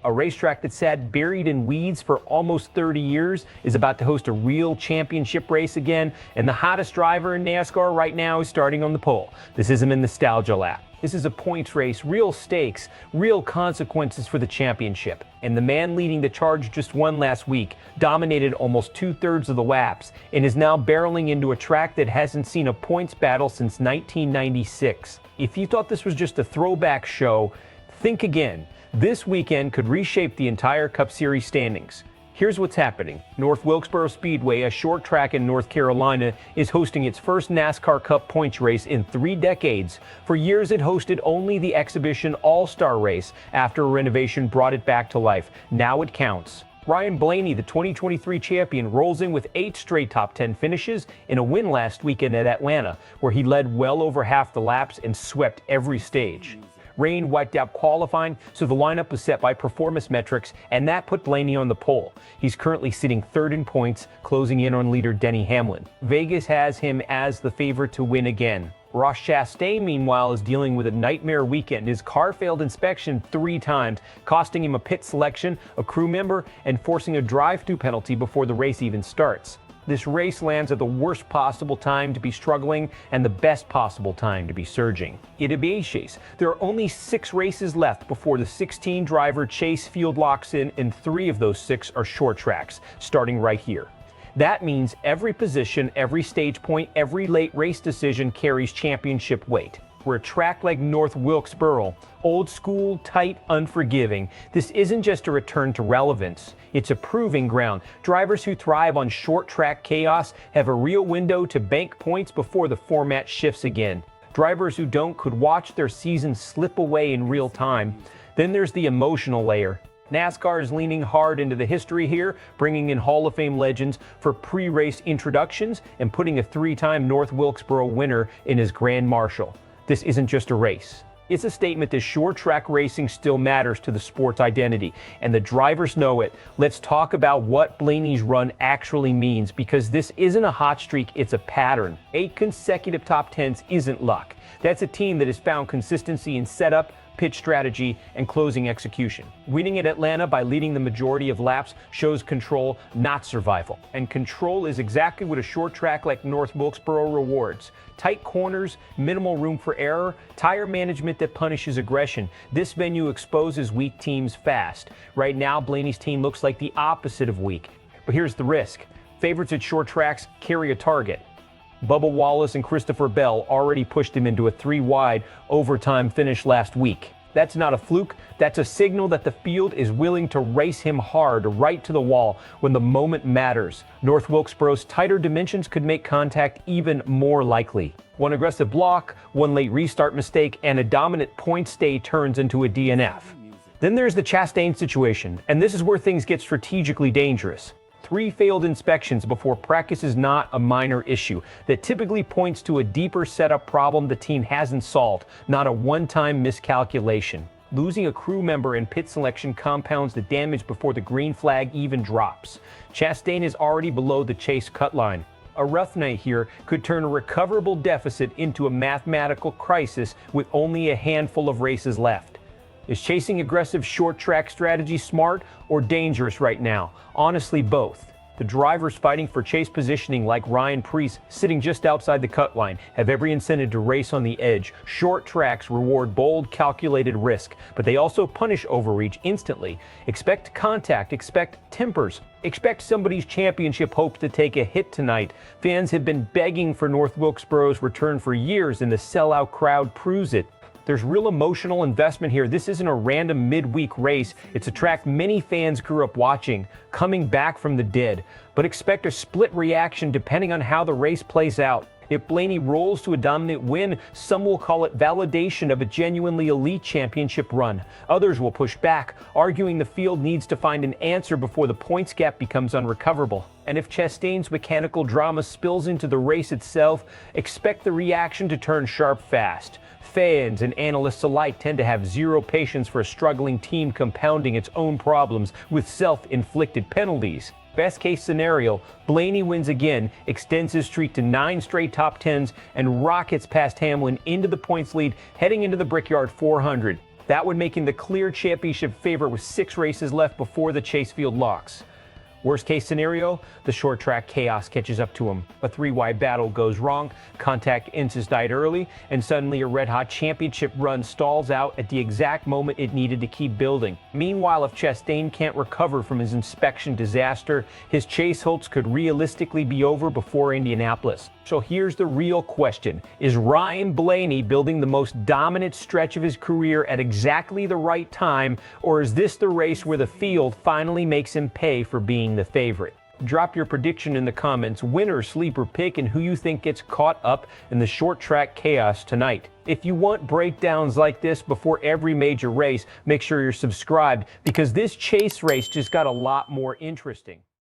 A racetrack that sat buried in weeds for almost 30 years is about to host a real championship race again, and the hottest driver in NASCAR right now is starting on the pole. This isn't a nostalgia lap. This is a points race, real stakes, real consequences for the championship. And the man leading the charge just won last week, dominated almost 2/3 of the laps, and is now barreling into a track that hasn't seen a points battle since 1996. If you thought this was just a throwback show, think again. This weekend could reshape the entire Cup Series standings. Here's what's happening. North Wilkesboro Speedway, a short track in North Carolina, is hosting its first NASCAR Cup points race in 3 decades. For years, it hosted only the exhibition all-star race after a renovation brought it back to life. Now it counts. Ryan Blaney, the 2023 champion, rolls in with 8 straight top 10 finishes in a win last weekend at Atlanta, where he led well over half the laps and swept every stage. Rain wiped out qualifying, so the lineup was set by performance metrics, and that put Blaney on the pole. He's currently sitting 3rd in points, closing in on leader Denny Hamlin. Vegas has him as the favorite to win again. Ross Chastain, meanwhile, is dealing with a nightmare weekend. His car failed inspection 3 times, costing him a pit selection, a crew member, and forcing a drive-through penalty before the race even starts. This race lands at the worst possible time to be struggling and the best possible time to be surging. It'll be a chase. There are only 6 races left before the 16-driver chase field locks in, and 3 of those 6 are short tracks, starting right here. That means every position, every stage point, every late race decision carries championship weight. We're a track like North Wilkesboro, old school, tight, unforgiving. This isn't just a return to relevance. It's a proving ground. Drivers who thrive on short track chaos have a real window to bank points before the format shifts again. Drivers who don't could watch their season slip away in real time. Then there's the emotional layer. NASCAR is leaning hard into the history here, bringing in Hall of Fame legends for pre-race introductions and putting a 3-time North Wilkesboro winner in as Grand Marshal. This isn't just a race. It's a statement that short track racing still matters to the sport's identity, and the drivers know it. Let's talk about what Blaney's run actually means, because this isn't a hot streak, it's a pattern. 8 consecutive top 10s isn't luck. That's a team that has found consistency in setup, pitch strategy, and closing execution. Winning at Atlanta by leading the majority of laps shows control, not survival. And control is exactly what a short track like North Wilkesboro rewards. Tight corners, minimal room for error, tire management that punishes aggression. This venue exposes weak teams fast. Right now, Blaney's team looks like the opposite of weak. But here's the risk. Favorites at short tracks carry a target. Bubba Wallace and Christopher Bell already pushed him into a 3-wide overtime finish last week. That's not a fluke. That's a signal that the field is willing to race him hard, right to the wall, when the moment matters. North Wilkesboro's tighter dimensions could make contact even more likely. One aggressive block, one late restart mistake, and a dominant point stay turns into a DNF. Then there's the Chastain situation, and this is where things get strategically dangerous. 3 failed inspections before practice is not a minor issue. That typically points to a deeper setup problem the team hasn't solved, not a one-time miscalculation. Losing a crew member in pit selection compounds the damage before the green flag even drops. Chastain is already below the chase cut line. A rough night here could turn a recoverable deficit into a mathematical crisis with only a handful of races left. Is chasing aggressive short track strategy smart or dangerous right now? Honestly, both. The drivers fighting for chase positioning, like Ryan Preece, sitting just outside the cut line, have every incentive to race on the edge. Short tracks reward bold, calculated risk, but they also punish overreach instantly. Expect contact, expect tempers, expect somebody's championship hopes to take a hit tonight. Fans have been begging for North Wilkesboro's return for years, and the sellout crowd proves it. There's real emotional investment here. This isn't a random midweek race. It's a track many fans grew up watching, coming back from the dead. But expect a split reaction depending on how the race plays out. If Blaney rolls to a dominant win, some will call it validation of a genuinely elite championship run. Others will push back, arguing the field needs to find an answer before the points gap becomes unrecoverable. And if Chastain's mechanical drama spills into the race itself, expect the reaction to turn sharp fast. Fans and analysts alike tend to have zero patience for a struggling team compounding its own problems with self-inflicted penalties. Best case scenario, Blaney wins again, extends his streak to 9 straight top 10s, and rockets past Hamlin into the points lead, heading into the Brickyard 400. That would make him the clear championship favorite with 6 races left before the chase field locks. Worst case scenario, the short track chaos catches up to him. A 3-wide battle goes wrong, contact ends his died early, and suddenly a red-hot championship run stalls out at the exact moment it needed to keep building. Meanwhile, if Chastain can't recover from his inspection disaster, his chase hopes could realistically be over before Indianapolis. So here's the real question. Is Ryan Blaney building the most dominant stretch of his career at exactly the right time, or is this the race where the field finally makes him pay for being the favorite? Drop your prediction in the comments, winner, sleeper pick, and who you think gets caught up in the short track chaos tonight. If you want breakdowns like this before every major race, make sure you're subscribed, because this chase race just got a lot more interesting.